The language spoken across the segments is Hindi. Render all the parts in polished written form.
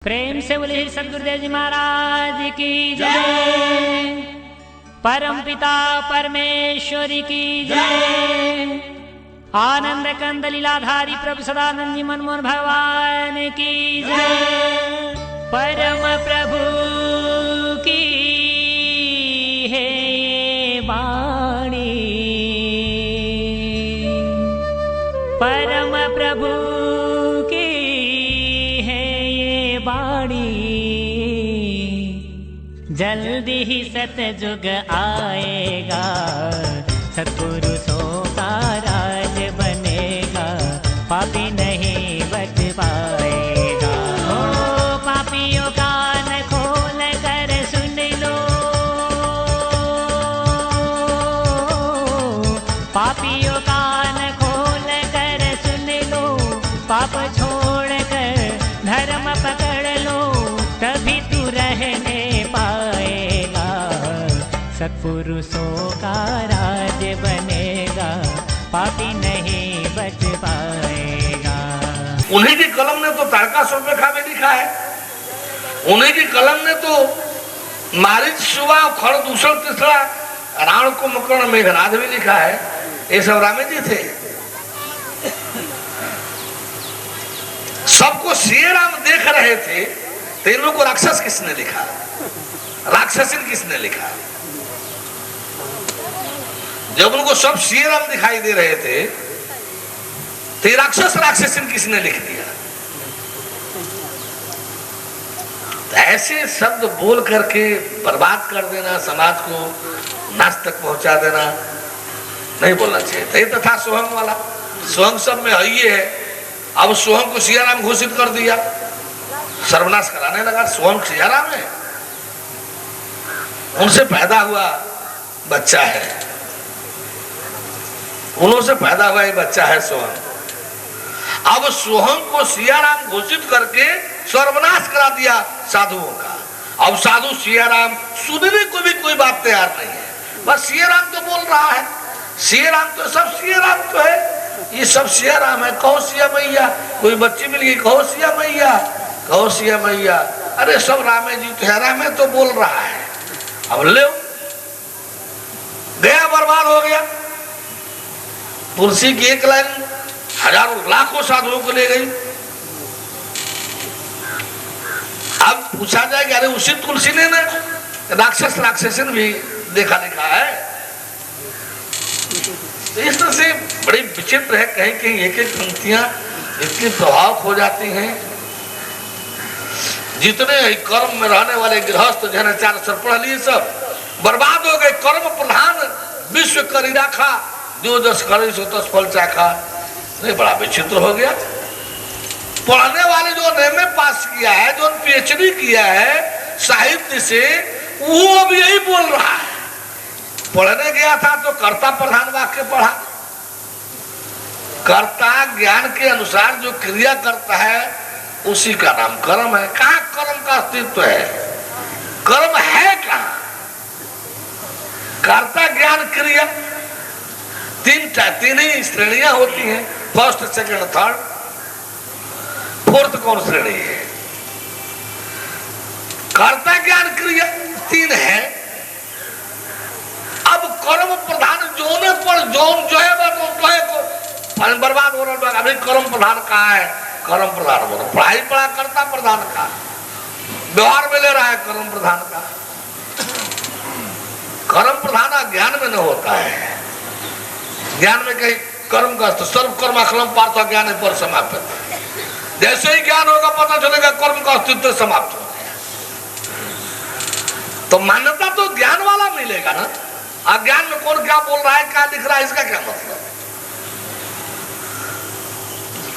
प्रेम से बोले सदगुरुदेव जी महाराज की जय। परम पिता परमेश्वरी की जय। आनंद कंद लीलाधारी प्रभु सदानंद जी मनमोहन भगवान की जय। परम प्रभु की है ये वाणी, परम प्रभु की है ये वाणी। जल्दी ही सतयुग आएगा, सत्पुरुषों का राज बनेगा, पापी नहीं बच पाएगा। ओ पापियों का कान खोल कर सुन लो, पापियों का कान खोल कर सुन लो, पाप छोड़ कर धर्म पकड़ लो, तभी तू रहने पाएगा, सत्पुरुषों का राज बनेगा, पापी नहीं बच पाएगा। उन्हीं की कलम ने तो तारकासुर पे खामे लिखा है, उन्हीं की कलम ने तो मारीच सुबह खड़ दूसरा तीसरा रावण को मुकर्ण मेघनाद भी लिखा है। ये सब रामे जी थे। सबको श्री राम देख रहे थे, तो इन लोगों को राक्षस किसने लिखा, राक्षसिन किसने लिखा? जब उनको सब श्री राम दिखाई दे रहे थे, तो राक्षस राक्षसिन किसने लिख दिया? तो ऐसे शब्द बोल करके बर्बाद कर देना, समाज को नाश तक पहुंचा देना नहीं बोलना चाहिए। तो ये तो था सोहंग वाला, सोहंग सब में ये है। अब सोहंग को सियाराम घोषित कर दिया, सर्वनाश कराने लगा। सोहंग सियाराम है, उनसे पैदा हुआ बच्चा है, उन्होंने पैदा हुआ ये बच्चा है सोहंग। अब सोहंग को सियाराम घोषित करके सर्वनाश करा दिया साधुओं का। अब साधु सियाराम सुनने को भी कोई बात तैयार नहीं है, बस सियाराम तो बोल रहा है, सियाराम तो सब सियाराम तो है, ये सब सियाराम है। कहो सिया मैया, कोई बच्ची मिल गई, कहो सिया मैया, कहो सिया मैया। अरे सब रामे जी तो है, रामे तो बोल रहा है। अब ले गया, बर्बाद हो गया। तुलसी की एक लाइन हजारों लाखों साधुओं को ले गई। अब पूछा जाए कि अरे उसी तुलसी ने ना राक्षस राक्षसिन भी देखा लिखा है। तो इस तरह से बड़ी विचित्र है, कहीं कहीं एक एक पंक्तियां इतनी प्रभाव खो जाती हैं। जितने कर्म में रहने वाले गृहस्थ जन 4 अक्षर पढ़ लिए सब बर्बाद हो गए। कर्म प्रधान विश्व करी राखा, जो 10 करे सो 10 फल चाखा। नहीं, बड़ा विचित्र हो गया। पढ़ने वाले जो एमए पास किया है, जो पीएचडी किया है साहित्य से, वो अब यही बोल रहा है। पढ़ने गया था तो कर्ता प्रधान वाक्य पढ़ा। कर्ता ज्ञान के अनुसार जो क्रिया करता है उसी का नाम कर्म है। कहाँ कर्म का अस्तित्व है? कर्म है कहाँ? कर्ता ज्ञान क्रिया तीन ही श्रेणियां होती हैं, फर्स्ट सेकंड थर्ड। फोर्थ कौन श्रेणी है? कर्ता ज्ञान क्रिया 3 है। अब कर्म प्रधान जोने पर जोन जो है को बर्बाद हो रहा है। अभी कर्म प्रधान कहाँ है? कर्म प्रधान बोलो, पढ़ाई पढ़ा करता प्रधान का, व्यवहार में ले रहा है कर्म प्रधान का। कर्म प्रधान ज्ञान में न होता है। ज्ञान में कहीं कर्म का सर्व कर्म अखलम पार्थ ज्ञान पर समाप्त। जैसे ही ज्ञान होगा पता चलेगा कर्म का अस्तित्व समाप्त हो गया। तो मान्यता तो ज्ञान वाला मिलेगा ना। अज्ञान में कौन क्या बोल रहा है, क्या लिख रहा है, इसका क्या मतलब?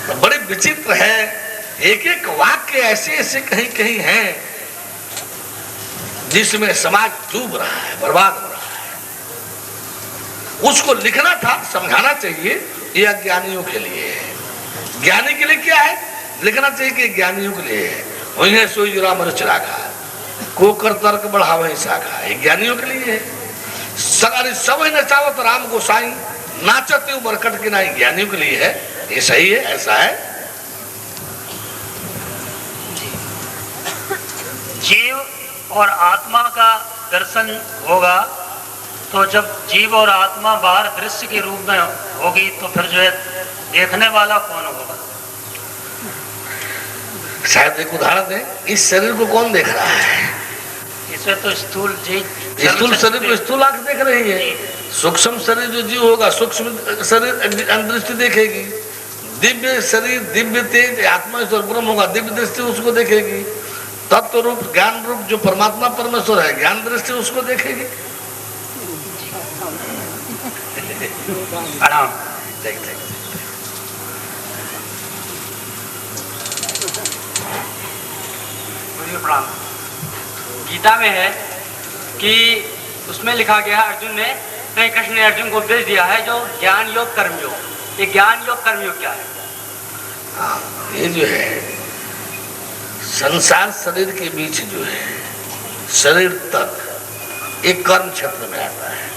तो बड़ी विचित्र है। एक एक वाक्य ऐसे ऐसे कहीं कहीं हैं जिसमें समाज डूब रहा है, बर्बाद हो रहा है। उसको लिखना था, समझाना चाहिए, ये अज्ञानियों के लिए है। ज्ञानी के लिए क्या है? लिखना चाहिए कि ज्ञानियों के लिए है। वही है सोई जुरा मरच राखा, को कर तर्क बढ़ावे शाखा, ये ज्ञानियों के लिए है। सगारी सब नचावत राम गोसाई, नाचते बरकट की नाई, ज्ञानियों के लिए है। ये सही है, ऐसा है। जीव और आत्मा का दर्शन होगा, तो जब जीव और आत्मा बाहर दृश्य के रूप में होगी तो फिर जो है देखने वाला कौन होगा? शायद एक उदाहरण दें, इस शरीर को कौन देख रहा है? इसमें तो स्थूल शरीर को स्थूल आंख देख रही है। सूक्ष्म शरीर जो जीव होगा, सूक्ष्म शरीर अंतर्दृष्टि देखेगी। दिव्य शरीर, दिव्य तेज आत्मा ईश्वर ब्रह्म होगा, दिव्य दृष्टि उसको देखेगी। तत्व रूप, ज्ञान रूप जो परमात्मा परमेश्वर है, ज्ञान दृष्टि उसको देखेगी। गीता में है कि उसमें लिखा गया, अर्जुन ने, कृष्ण ने अर्जुन को उपदेश दिया है जो ज्ञान योग कर्म योग। ये ज्ञान योग कर्म योग क्या है? ये जो है संसार शरीर के बीच जो है, शरीर तक एक कर्म क्षेत्र में आता है।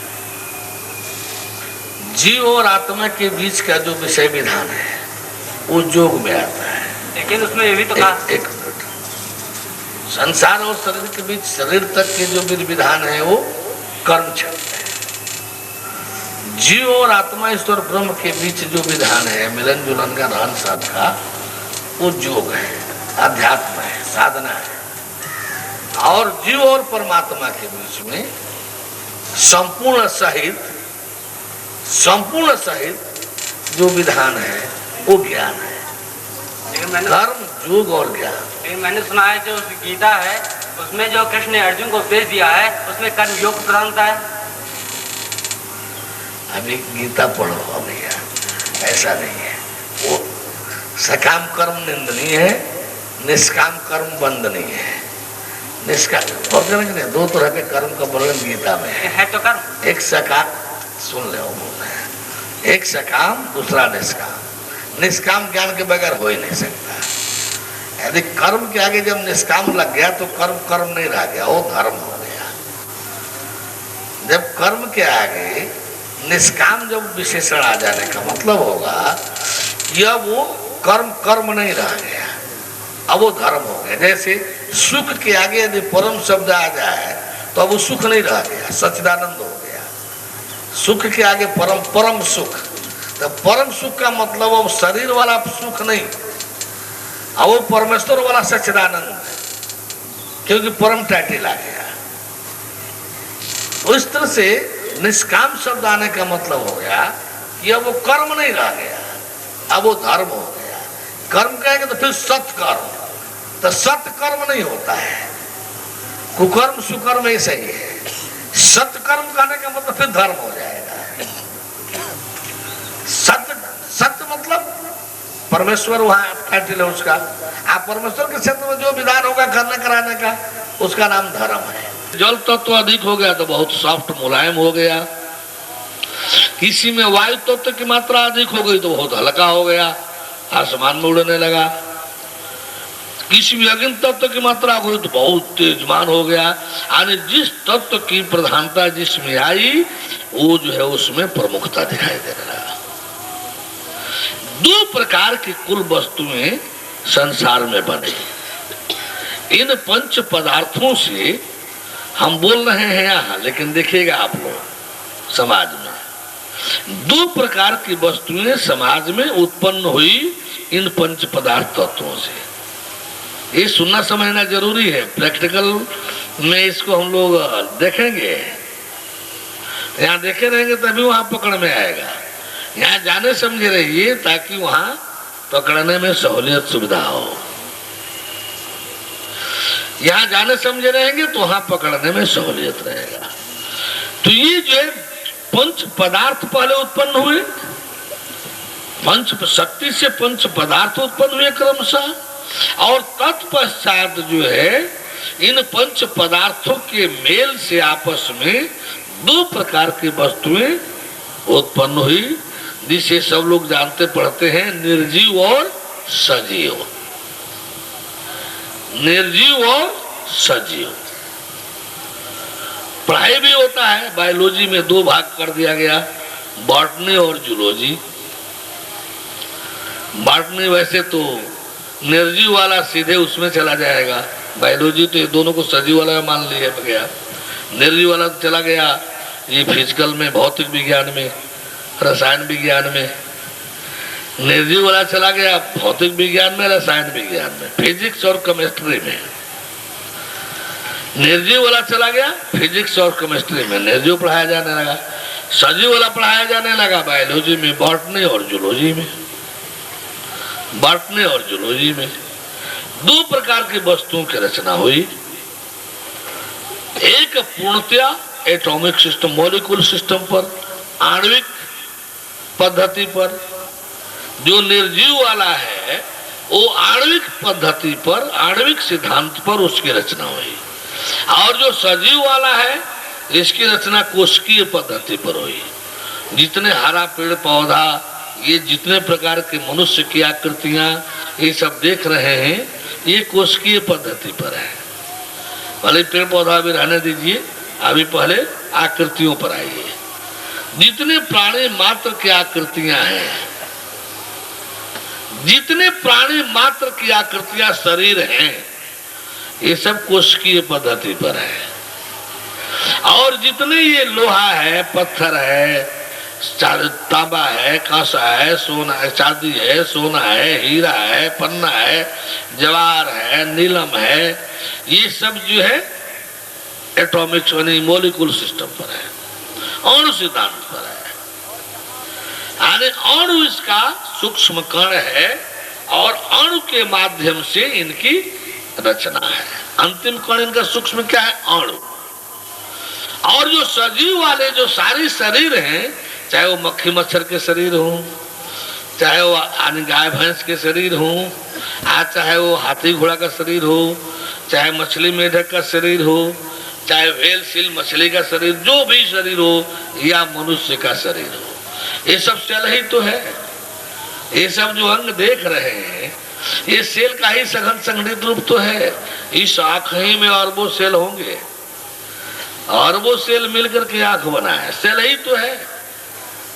जीव और आत्मा के बीच का जो विषय विधान है वो योग में आता है। लेकिन उसमें ये भी तो कहा, एक मिनट, संसार और शरीर के बीच, शरीर तक के जो विधि विधान है वो कर्म क्षेत्र है। जीव और आत्मा ईश्वर ब्रह्म के बीच जो विधान है, मिलन जुलन का, रहन सहन का, वो योग है, अध्यात्म है, साधना है। और जीव और परमात्मा के बीच में संपूर्ण सहित जो विधान है वो ज्ञान है। कर्म, योग और ज्ञान। लेकिन मैंने सुना है जो गीता है उसमें जो कृष्ण ने अर्जुन को उपदेश दिया है उसमें कर्म योग प्रधानता है। अभी गीता पढ़ो भैया, ऐसा नहीं है। वो सकाम कर्म निंदनीय है, निष्काम कर्म वंदनीय है। निष्काम और दो तरह के कर्म का वर्णन गीता में है तो कर्म, एक सकाम, सुन ले बोल रहे हैं, एक सकाम, दूसरा निष्काम। निष्काम ज्ञान के बगैर हो ही नहीं सकता। यदि कर्म के आगे जब निष्काम लग गया तो कर्म नहीं रह गया, वो धर्म हो गया। जब कर्म के आगे निष्काम जब विशेषण आ जाने का मतलब होगा कि अब वो कर्म नहीं रह गया, अब वो धर्म हो गया। जैसे सुख के आगे यदि परम शब्द आ जाए तो अब वो सुख नहीं रह गया, सच्चिदानंद हो गया। सुख के आगे परम सुख, तो परम सुख का मतलब अब शरीर वाला सुख नहीं, अब वो परमेश्वर वाला सच्चिदानंद, क्योंकि परम टाइटल आ गया। तो इस तरह से निष्काम शब्द आने का मतलब हो गया कि अब वो कर्म नहीं रह गया, अब वो धर्म हो गया। कर्म कहेंगे तो फिर सत्कर्म, तो सत्कर्म नहीं होता है, कुकर्म सुकर्म ऐसा ही है। सत्कर्म कहने का मतलब फिर धर्म हो जाएगा। सत्य मतलब परमेश्वर, वहां टाइटल है उसका। आप परमेश्वर के क्षेत्र में जो विधान होगा करने कराने का, उसका नाम धर्म है। जल तत्व तो अधिक हो गया तो बहुत सॉफ्ट मुलायम हो गया। किसी में वायु तत्व की मात्रा अधिक हो गई तो बहुत हल्का हो गया, आसमान में उड़ने लगा। किसी भी अग्नि तत्व की मात्रा हो गई तो बहुत तेजमान हो गया। यानी जिस तत्व की प्रधानता जिसमें आई वो जो है उसमें प्रमुखता दिखाई दे रहा है। दो प्रकार की कुल वस्तुएं संसार में बने। इन पंच पदार्थों से हम बोल रहे हैं यहाँ, लेकिन देखिएगा आप लोग समाज में दो प्रकार की वस्तुएं समाज में उत्पन्न हुई इन पंच पदार्थ तत्वों से। ये सुनना समझना जरूरी है। प्रैक्टिकल में इसको हम लोग देखेंगे, यहाँ देखे रहेंगे तभी वहां पकड़ में आएगा। यहाँ जाने समझे रहिए ताकि वहां पकड़ने में सहूलियत सुविधा हो। यहाँ जाने समझे रहेंगे तो वहां पकड़ने में सहूलियत रहेगा। तो ये जो है पंच पदार्थ पहले उत्पन्न हुए, पंच शक्ति से पंच पदार्थ उत्पन्न हुए क्रमशः, और तत्पश्चात जो है इन पंच पदार्थों के मेल से आपस में दो प्रकार की वस्तुएं उत्पन्न हुई, जिसे सब लोग जानते पढ़ते हैं, निर्जीव और सजीव। निर्जीव और सजीव पढ़ाई भी होता है। बायोलॉजी में दो भाग कर दिया गया, बॉटनी और जूलॉजी। बॉटनी वैसे तो निर्जीव वाला सीधे उसमें चला जाएगा, बायोलॉजी तो ये दोनों को सजीव वाला मान लिया गया, निर्जीव वाला तो चला गया ये फिजिकल में, भौतिक विज्ञान में, रसायन विज्ञान में। निर्जीव वाला चला गया भौतिक विज्ञान में, रसायन विज्ञान में, फिजिक्स और केमिस्ट्री में। निर्जीव वाला चला गया फिजिक्स और केमिस्ट्री में, निर्जीव पढ़ाया जाने लगा। सजीव वाला पढ़ाया जाने लगा बायोलॉजी में, बॉटनी और जूलॉजी में। बॉटनी और जूलॉजी में 2 प्रकार की वस्तुओं की रचना हुई। एक पूर्णतया एटॉमिक सिस्टम, मॉलिक्यूल सिस्टम पर, आणविक पद्धति पर। जो निर्जीव वाला है वो आणविक पद्धति पर, आणविक सिद्धांत पर उसकी रचना हुई। और जो सजीव वाला है इसकी रचना कोशिकीय पद्धति पर हुई। जितने हरा पेड़ पौधा, ये जितने प्रकार के मनुष्य की आकृतियां ये सब देख रहे हैं, ये कोशिकीय पद्धति पर है। भले पेड़ पौधा भी रहने दीजिए, अभी पहले आकृतियों पर आइए। जितने प्राणी मात्र की आकृतियां हैं, जितने प्राणी मात्र की आकृतियां शरीर हैं, ये सब कोशिकीय पद्धति पर है। और जितने ये लोहा है, पत्थर है, तांबा है, कांसा है, सोना है, चांदी है, सोना है, हीरा है, पन्ना है, जवाहर है, नीलम है, ये सब जो है एटॉमिक यानी मॉलिक्यूल सिस्टम पर है, अणु सिद्धांत पर है। यानी अणु इसका सूक्ष्म कण है और अणु के माध्यम से इनकी रचना है। अंतिम कण इनका सूक्ष्म क्या है? अणु। और जो सजीव वाले जो सारे शरीर हैं, चाहे वो मक्खी मच्छर के शरीर हो, चाहे वो गाय भैंस के शरीर हो, चाहे वो हाथी घोड़ा का शरीर हो, चाहे मछली मेढक का शरीर हो, चाहे व्हेल सील मछली का शरीर, जो भी शरीर हो, या मनुष्य का शरीर हो, ये सब सेल ही तो है। ये सब जो अंग देख रहे हैं ये सेल का ही सघन संगठित रूप तो है। इस आंख ही में अरबों सेल होंगे, अरबों सेल मिलकर के आंख बना है, सेल ही तो है।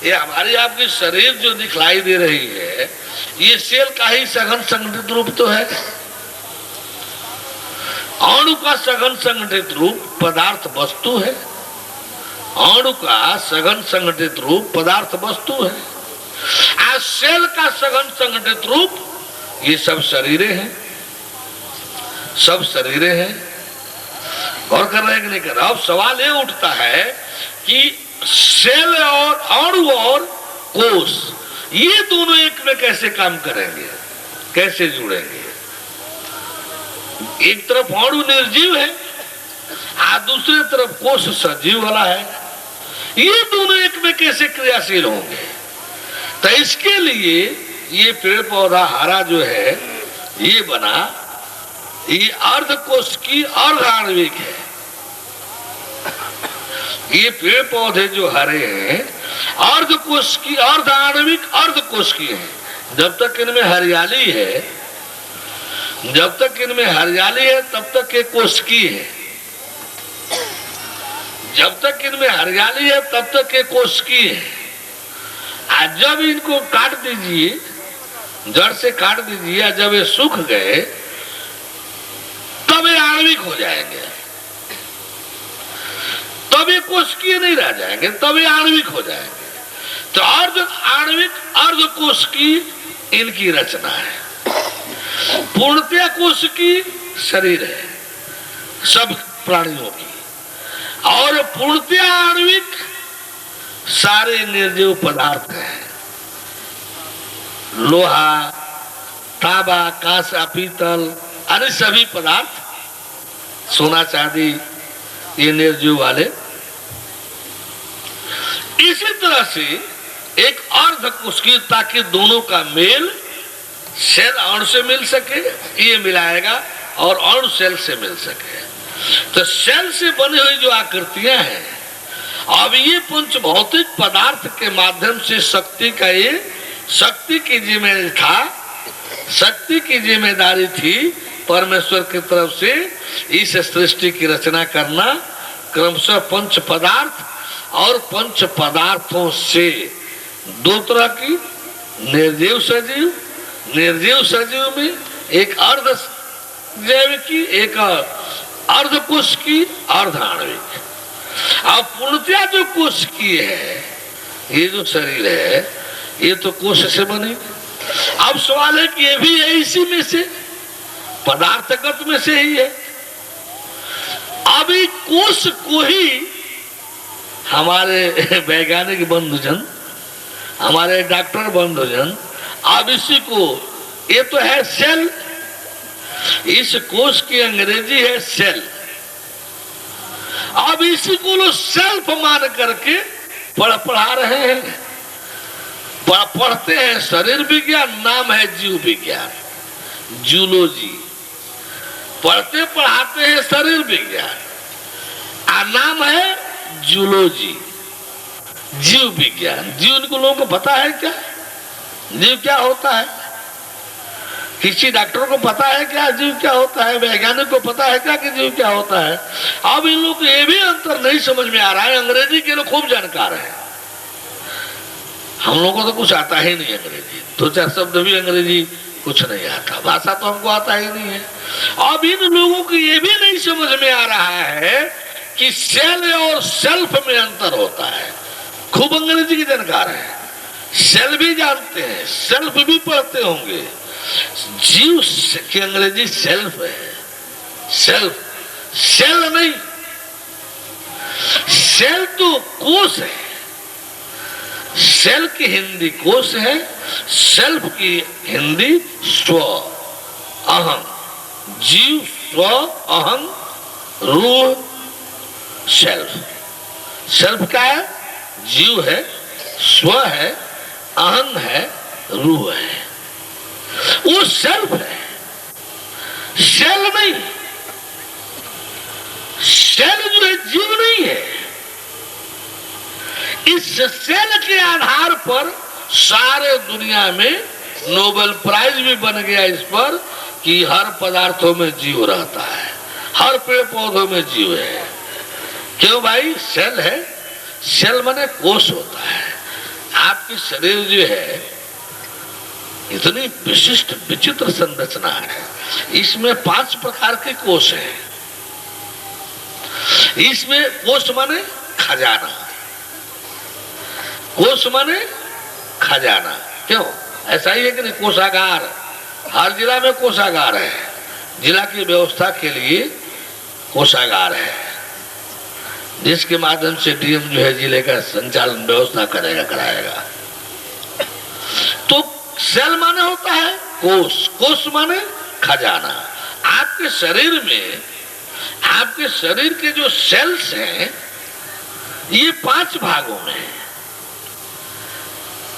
ये हमारी आपकी शरीर जो दिखलाई दे रही है ये सेल का ही सघन संगठित रूप तो है। अणु का सघन संगठित रूप पदार्थ वस्तु है। अणु का सघन संगठित रूप पदार्थ वस्तु है। आज सेल का सघन संगठित रूप ये सब शरीरें हैं, सब शरीरें हैं। गौर कर रहे हैं कि नहीं कर रहे? अब सवाल ये उठता है कि सेल और अणु और कोष ये दोनों एक में कैसे काम करेंगे, कैसे जुड़ेंगे? एक तरफ अणु निर्जीव है और दूसरी तरफ कोष सजीव वाला है, ये दोनों एक में कैसे क्रियाशील होंगे? तो इसके लिए ये पेड़ पौधा हरा जो है ये बना, ये अर्ध कोशिकीय अर्ध आणविक है। ये पेड़ पौधे जो हरे हैं अर्ध कोशिकीय अर्ध आणविक अर्ध कोशिकीय हैं। जब तक इनमें हरियाली है, जब तक इनमें हरियाली है तब तक ये कोशिकीय है। जब तक इनमें हरियाली है तब तक ये कोशिकीय है। आज जब इनको काट दीजिए, जड़ से काट दीजिए, जब ये सूख गए तब ये आणविक हो जाएंगे, तब ये कोशिकीय नहीं रह जाएंगे, तब ये आणविक हो जाएंगे। तो अर्ध आणविक अर्ध कोशिकीय इनकी रचना है। पूर्णतया कोशिकीय शरीर है सब प्राणियों की, और पूर्णतया आणविक सारे निर्जीव पदार्थ हैं। लोहा, तांबा, कांसा, पीतल अरे सभी पदार्थ, सोना चांदी, ये निर्जीव वाले। इसी तरह से एक अर्ध कोशिकीय, ताकि दोनों का मेल सेल अणु से मिल सके, ये मिलाएगा, और अणु सेल से मिल सके। तो सेल से बनी हुई जो आकृतियां हैं, अब ये पंच भौतिक पदार्थ के माध्यम से शक्ति का, ये शक्ति की जिम्मेदारी था, शक्ति की जिम्मेदारी थी परमेश्वर की तरफ से इस सृष्टि की रचना करना। क्रमशः पंच पदार्थ और पंच पदार्थों से 2 तरह की, निर्जीव सजीव। निर्जीव सजीव में एक अर्ध जैविकी, एक अर्धकोश की, अर्धाण्विक। अब पूर्णतया जो कोश की है, ये जो शरीर है, ये तो कोश से बनी। अब सवाल है कि ये भी है इसी में से, पदार्थगत में से ही है। अब इस कोश को ही हमारे वैज्ञानिक बंधुजन, हमारे डॉक्टर बंधुजन, अब इसी को, ये तो है सेल, इस कोश की अंग्रेजी है सेल। अब इसी को लोग सेल्फ मान करके पढ़ा रहे हैं, पढ़ते हैं शरीर विज्ञान, नाम है जीव विज्ञान, जूलॉजी। पढ़ते पढ़ाते हैं शरीर विज्ञान, नाम है जूलॉजी, जीव विज्ञान। जीव इनको लोगों को पता है क्या, जीव क्या होता है? किसी डॉक्टर को पता है क्या जीव क्या होता है? वैज्ञानिक को पता है क्या कि जीव क्या होता है? अब इन लोग को ये भी अंतर नहीं समझ में आ रहा है। अंग्रेजी के लोग खूब जानकार हैं, हम लोगों को तो कुछ आता ही नहीं अंग्रेजी, दो चार शब्द भी अंग्रेजी कुछ नहीं आता, भाषा तो हमको आता ही नहीं है। अब इन लोगों को ये भी नहीं समझ में आ रहा है कि सेल और सेल्फ में अंतर होता है। खूब अंग्रेजी के जानकार है, सेल भी जानते हैं, सेल्फ भी पढ़ते होंगे। जीव की अंग्रेजी सेल्फ है, सेल्फ, सेल नहीं। सेल तो कोश है, सेल की हिंदी कोश है, सेल्फ की हिंदी स्व, अहम। जीव, स्व, अहम, रूह, सेल्फ। सेल्फ क्या है? जीव है, स्व है, अहम है, रूह है, वो सेल्फ है, सेल नहीं। सेल जो है जीव नहीं है। इस सेल के आधार पर सारे दुनिया में नोबेल प्राइज भी बन गया इस पर कि हर पदार्थों में जीव रहता है, हर पेड़ पौधों में जीव है। क्यों भाई? सेल है, सेल माने कोश होता है। आपकी शरीर जो है इतनी विशिष्ट विचित्र संरचना है, इसमें 5 प्रकार के कोश हैं। इसमें कोश माने खजाना, कोश माने खजाना। क्यों? ऐसा ही है कि नहीं? कोषागार, हर जिला में कोषागार है, जिला की व्यवस्था के लिए कोषागार है, जिसके माध्यम से डीएम जो है जिले का संचालन व्यवस्था कराएगा। तो सेल माने होता है कोश, कोश माने खजाना। आपके शरीर में, आपके शरीर के जो सेल्स हैं ये 5 भागों में है।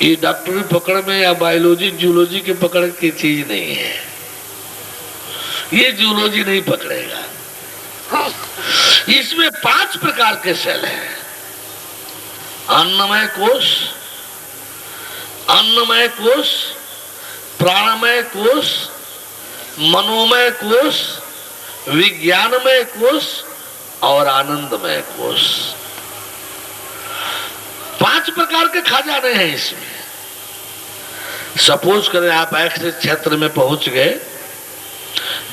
ये डॉक्टरी पकड़ में या बायोलॉजी जूलॉजी की पकड़ की चीज नहीं है, ये जूलॉजी नहीं पकड़ेगा। इसमें 5 प्रकार के सेल हैं। अन्नमय कोश, अन्नमय कोश, प्राणमय कोश, मनोमय कोश, विज्ञानमय कोश और आनंदमय कोश। 5 प्रकार के खजाने हैं इसमें। सपोज करें आप ऐसे क्षेत्र में पहुंच गए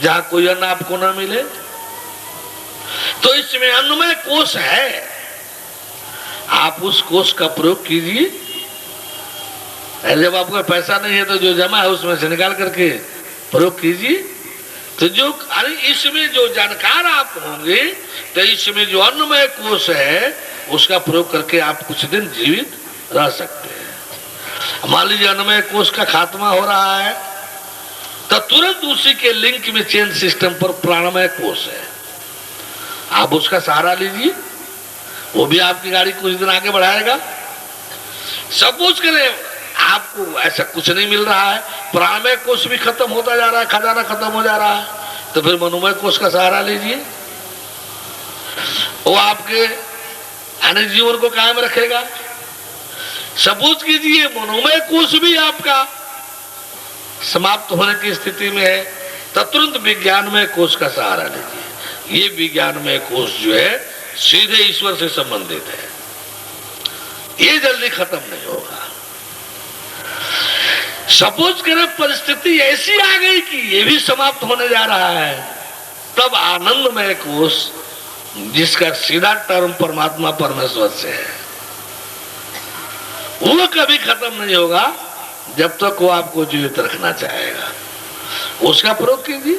जहां कोई अन्न आपको ना मिले, तो इसमें अन्नमय कोश है, आप उस कोश का प्रयोग कीजिए। जब आपका पैसा नहीं है तो जो जमा है उसमें से निकाल करके प्रयोग कीजिए। तो जो इसमें जो जानकार आप होंगे तो इसमें जो अन्नमय कोश है उसका प्रयोग करके आप कुछ दिन जीवित रह सकते हैं। मान लीजिए अन्नमय कोश का खात्मा हो रहा है तो तुरंत उसी के लिंक में चेन सिस्टम पर प्राणमय कोश है, आप उसका सहारा लीजिए, वो भी आपकी गाड़ी कुछ दिन आगे बढ़ाएगा। सपोज करें आपको ऐसा कुछ नहीं मिल रहा है, प्राणमय कोश भी खत्म होता जा रहा है, खजाना खत्म हो जा रहा है, तो फिर मनोमय कोश का सहारा लीजिए, वो आपके अन्य जीवन को कायम रखेगा। सपोज कीजिए मनोमय कोश भी आपका समाप्त होने की स्थिति में है, तो तुरंत विज्ञानमय कोश का सहारा लीजिए। ये विज्ञानमय कोश जो है सीधे ईश्वर से संबंधित है, ये जल्दी खत्म नहीं होगा। सपोज करें परिस्थिति ऐसी आ गई कि ये भी समाप्त होने जा रहा है, तब आनंदमय कोष, जिसका सीधा टर्म परमात्मा परमेश्वर से है, वो कभी खत्म नहीं होगा जब तक वो आपको जीवित रखना चाहेगा। उसका प्रयोग कीजिए।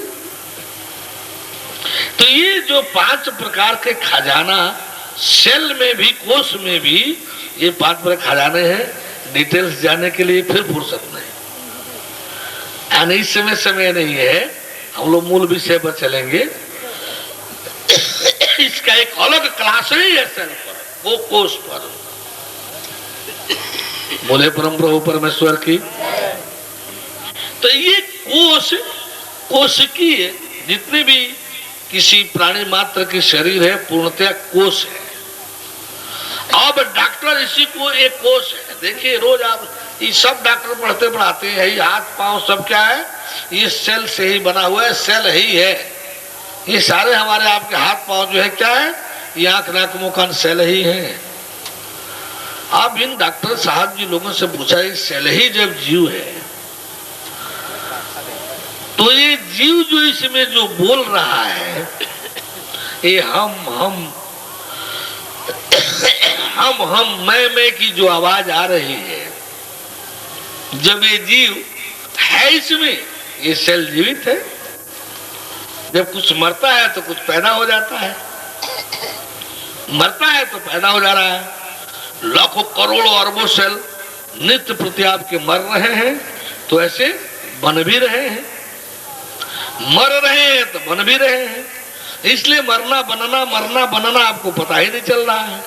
तो ये जो 5 प्रकार के खजाना, सेल में भी कोष में भी ये 5 प्रकार खजाने हैं। डिटेल्स जाने के लिए फिर फुर्सत नहीं, यानी इस समय नहीं है, हम लोग मूल विषय पर चलेंगे। इसका एक अलग क्लास ही है सेल पर, वो कोष पर। बोले परम प्रभु परमेश्वर की। तो ये कोशिकीय जितने भी किसी प्राणी मात्र की शरीर है, पूर्णतः कोष है। अब डॉक्टर इसी को एक कोष है। देखिए रोज आप ये सब डॉक्टर पढ़ते पढ़ाते हैं, ये हाथ पांव सब क्या है, ये सेल से ही बना हुआ है, सेल ही है। ये सारे हमारे आपके हाथ पांव जो है क्या है, ये आंख नाक मुंह कान सेल ही है। आप इन डॉक्टर साहब जी लोगों से पूछा, ये सेल ही जब जीव है, तो ये जीव जो इसमें जो बोल रहा है, ये हम मैं की जो आवाज आ रही है, जब ये जीव है इसमें, ये सेल जीवित है। जब कुछ मरता है तो कुछ पैदा हो जाता है, मरता है तो पैदा हो जा रहा है। लाखों करोड़ों अरबों सेल नित्य प्रति आपके मर रहे हैं, तो ऐसे बन भी रहे हैं, मर रहे हैं तो बन भी रहे हैं। इसलिए मरना बनना आपको पता ही नहीं चल रहा है।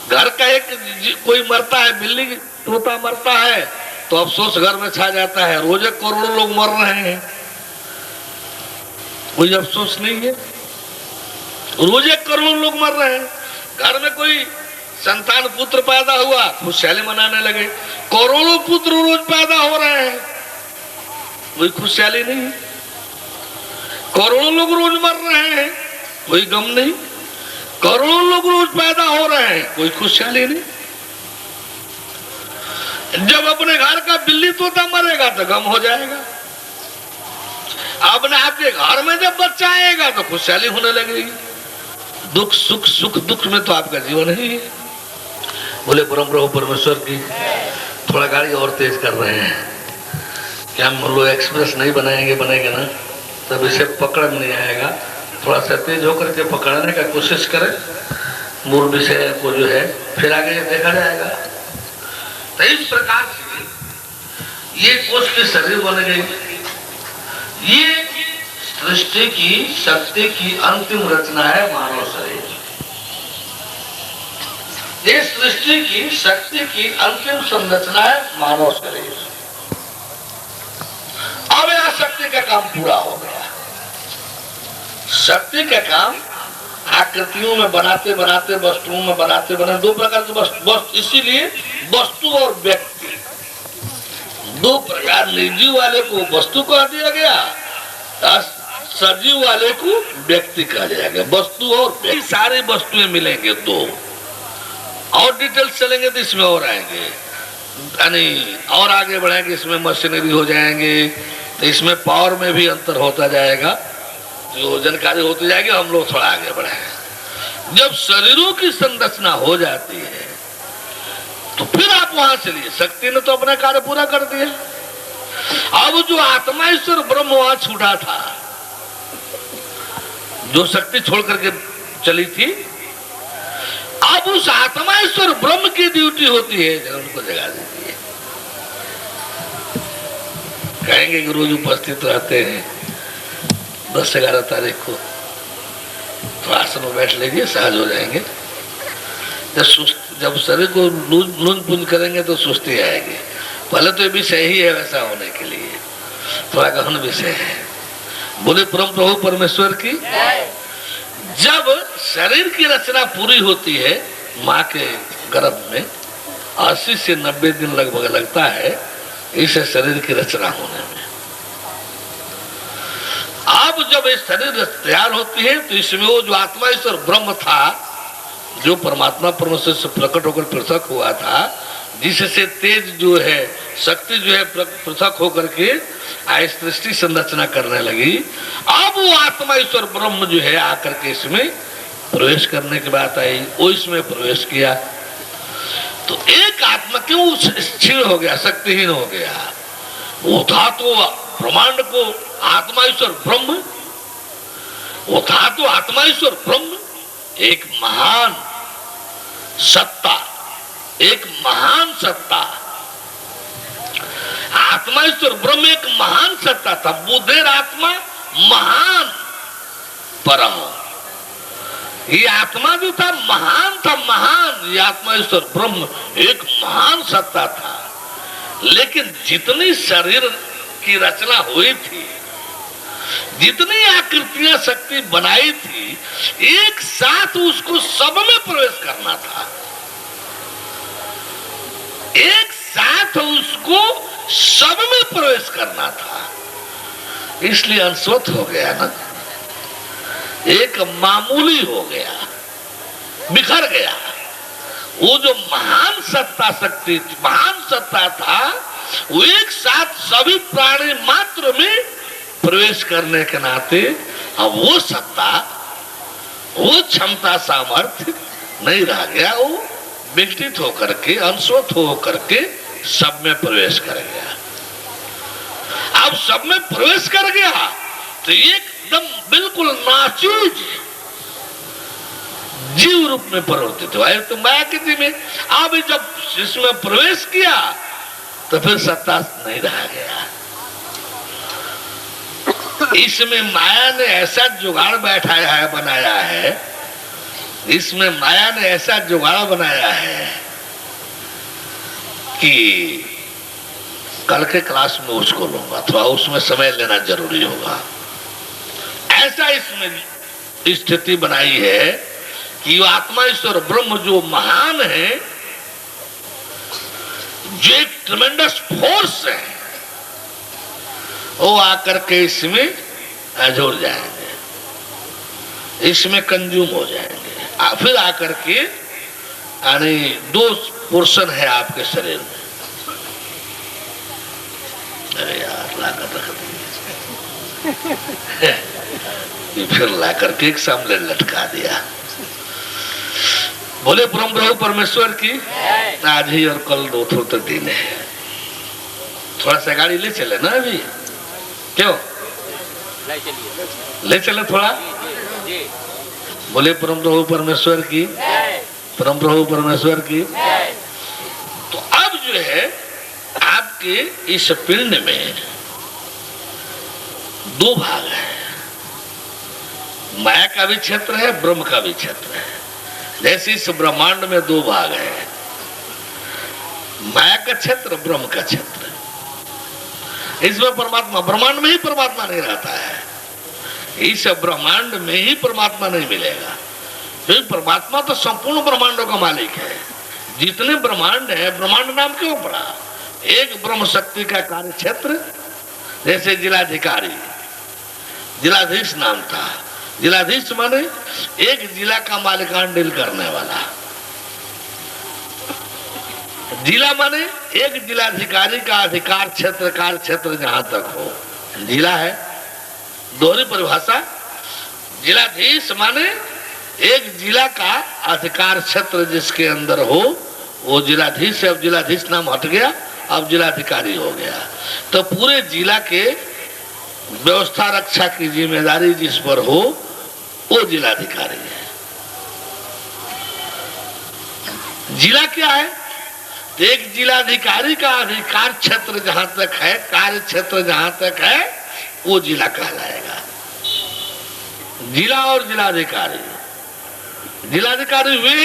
घर का एक कोई मरता है, बिल्ली तोता मरता है तो अफसोस घर में छा जाता है। रोज करोड़ों लोग मर रहे हैं, कोई अफसोस नहीं है। रोज करोड़ों लोग मर रहे हैं। घर में कोई संतान पुत्र पैदा हुआ, खुशहाली मनाने लगे। करोड़ों पुत्र रोज पैदा हो रहे हैं, कोई खुशहाली नहीं। करोड़ों लोग रोज मर रहे हैं, कोई गम नहीं। करोड़ों लोग रोज पैदा हो रहे हैं, कोई खुशहाली नहीं। जब अपने घर का बिल्ली तोता मरेगा तो गम हो जाएगा। अपने आपके घर में जब बच्चा आएगा तो खुशहाली होने लगेगी। दुख सुख, सुख दुख में तो आपका जीवन ही है। बोले परम प्रभु परमेश्वर की। थोड़ा गाड़ी और तेज कर रहे हैं, क्या हम लोग एक्सप्रेस नहीं बनेंगे ना, तब इसे पकड़ में नहीं आएगा। थोड़ा सा तेज होकर के पकड़ने का कोशिश करें मूल विषय को जो है, फिर आगे देखा जाएगा। तो इस प्रकार से ये कोष के शरीर बन गई। ये सृष्टि की शक्ति की अंतिम रचना है मानव शरीर। ये सृष्टि की शक्ति की अंतिम संरचना है मानव शरीर। अब यह शक्ति का काम पूरा हो गया। शक्ति का काम आकृतियों में बनाते वस्तुओं में बनाते 2 प्रकार के वस्तु, इसीलिए वस्तु और व्यक्ति 2 प्रकार। निर्जीव वाले को वस्तु कह दिया गया, सजीव वाले को व्यक्ति कहा जाएगा। वस्तु और व्यक्ति, सारी वस्तुएं मिलेंगे 2। और डिटेल्स चलेंगे तो इसमें और आएंगे, यानी और आगे बढ़ेंगे, इसमें मशीनरी हो जाएंगे, तो इसमें पावर में भी अंतर होता जाएगा, जो जानकारी होती जाएगी। हम लोग थोड़ा आगे बढ़े। जब शरीरों की संरचना हो जाती है तो फिर आप वहां चलिए। शक्ति ने तो अपना कार्य पूरा कर दिया। अब जो आत्मा ईश्वर ब्रह्म वहां छूटा था, जो शक्ति छोड़ करके चली थी, अब उस आत्मा ईश्वर ब्रह्म की ड्यूटी होती है उनको जगा देती है। कहेंगे कि रोज उपस्थित रहते हैं, 10-11 तारीख को तो आसन में बैठ लेंगे, सहज हो जाएंगे। जब शरीर को लूंज पूंज करेंगे तो सुस्ती आएगी। पहले तो ये विषय ही है वैसा होने के लिए, थोड़ा गहन विषय है। बोले परम प्रभु परमेश्वर की। जब शरीर की रचना पूरी होती है माँ के गर्भ में, 80 से 90 दिन लगभग लगता है इसे शरीर की रचना होने में। अब जब ये शरीर तैयार होती है तो इसमें वो जो आत्मा ईश्वर ब्रह्म था, जो परमात्मा परमेश्वर से प्रकट होकर पृथक हुआ था, जिससे तेज जो है, शक्ति जो है पृथक होकर के सृष्टि संरचना करने लगी। अब वो आत्मा ईश्वर ब्रह्म जो है आकर के इसमें प्रवेश करने की बात आई, वो इसमें प्रवेश किया। तो एक आत्मा क्यों क्षीण हो गया, शक्तिहीन हो गया? वो था तो ब्रह्मांड को आत्मा ईश्वर ब्रह्म, वो था तो आत्मा ईश्वर ब्रह्म, एक महान सत्ता, एक महान सत्ता। आत्मा ईश्वर ब्रह्म एक महान सत्ता था। बुद्धेर आत्मा महान परम, ये आत्मा जो था महान था, महान। ये आत्मा ईश्वर ब्रह्म एक महान सत्ता था। लेकिन जितनी शरीर की रचना हुई थी, जितनी आकृतियां शक्ति बनाई थी, एक साथ उसको सब में प्रवेश करना था, एक साथ उसको सब में प्रवेश करना था। इसलिए अंशवत हो गया ना, एक मामूली हो गया, बिखर गया। वो जो महान सत्ता शक्ति, महान सत्ता था, वो एक साथ सभी प्राणी मात्र में प्रवेश करने के नाते अब वो सत्ता, वो क्षमता, सामर्थ्य नहीं रह गया। वो विघटित होकर के, अंशवत होकर के सब में प्रवेश कर गया। अब सब में प्रवेश कर गया तो एकदम बिल्कुल नाचूज जीव रूप में परिवर्तित हुआ। तो माया की थी में अब जब इसमें प्रवेश किया तो फिर सत्ता नहीं रह गया। इसमें माया ने ऐसा जुगाड़ बैठाया है, बनाया है, इसमें माया ने ऐसा जुगाड़ बनाया है कि कल के क्लास में उसको लूंगा, थोड़ा उसमें समय लेना जरूरी होगा। ऐसा इसमें स्थिति बनाई है कि आत्मा ईश्वर ब्रह्म जो महान है, जो एक ट्रेमेंडस फोर्स है, वो आकर के इसमें जुड़ जाएंगे, इसमें कंज्यूम हो जाएंगे। फिर आकर के यानी दो पोर्शन है आपके शरीर में। अरे यार लाकर रख दी, फिर लाकर के एक सामने लटका दिया। बोले परम प्रभु परमेश्वर की आज ही और कल दो तो दिन है। थोड़ा सा गाड़ी ले चले ना अभी, क्यों ले चले थोड़ा। बोले परम प्रभु परमेश्वर की, परम प्रभु परमेश्वर की। तो अब जो है आपके इस पिंड में दो भाग है, माया का भी क्षेत्र है, ब्रह्म का भी क्षेत्र है। जैसे इस ब्रह्मांड में दो भाग है, माया का क्षेत्र, ब्रह्म का क्षेत्र। इसमें परमात्मा, ब्रह्मांड में ही परमात्मा नहीं रहता है, इस ब्रह्मांड में ही परमात्मा नहीं मिलेगा। तो परमात्मा तो संपूर्ण ब्रह्मांडों का मालिक है। जितने ब्रह्मांड है, ब्रह्मांड नाम क्यों पड़ा? एक ब्रह्म शक्ति का कार्य क्षेत्र, जैसे जिलाधिकारी, जिलाधीश नाम था। जिलाधीश माने एक जिला का मालिकान डील करने वाला। जिला माने एक जिलाधिकारी का अधिकार क्षेत्र, कार्य क्षेत्र जहां तक हो जिला है। दोहरी परिभाषा। जिलाधीश माने एक जिला का अधिकार क्षेत्र जिसके अंदर हो वो जिलाधीश है। अब जिलाधीश नाम हट गया, अब जिलाधिकारी हो गया। तो पूरे जिला के व्यवस्था रक्षा की जिम्मेदारी जिस पर हो वो जिलाधिकारी है। जिला क्या है? एक जिलाधिकारी का अधिकार क्षेत्र जहां तक है, कार्य क्षेत्र जहां तक है, वो जिला कहलाएगा। जिला और जिलाधिकारी, जिलाधिकारी वे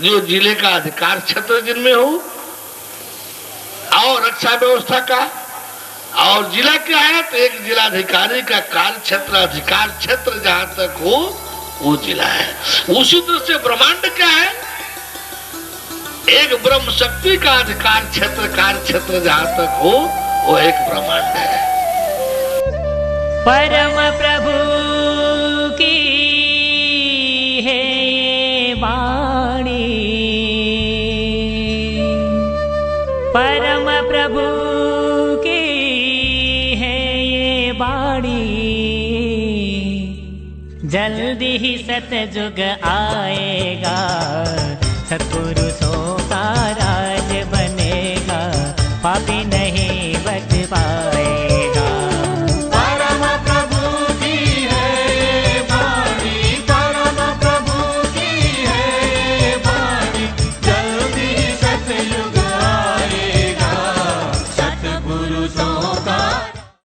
जो जिले का अधिकार क्षेत्र जिनमें हो और रक्षा व्यवस्था का, और जिला क्या है? तो एक जिलाधिकारी का कार्य क्षेत्र, अधिकार क्षेत्र जहां तक हो वो जिला है। उसी तरह से ब्रह्मांड क्या है? एक ब्रह्म शक्ति का अधिकार क्षेत्र, कार्य क्षेत्र जहां तक हो वो एक ब्रह्मांड है। परम प्रभु की है वाणी, प्रभु की है ये बाणी, जल्दी ही सतयुग आएगा, सतगुरु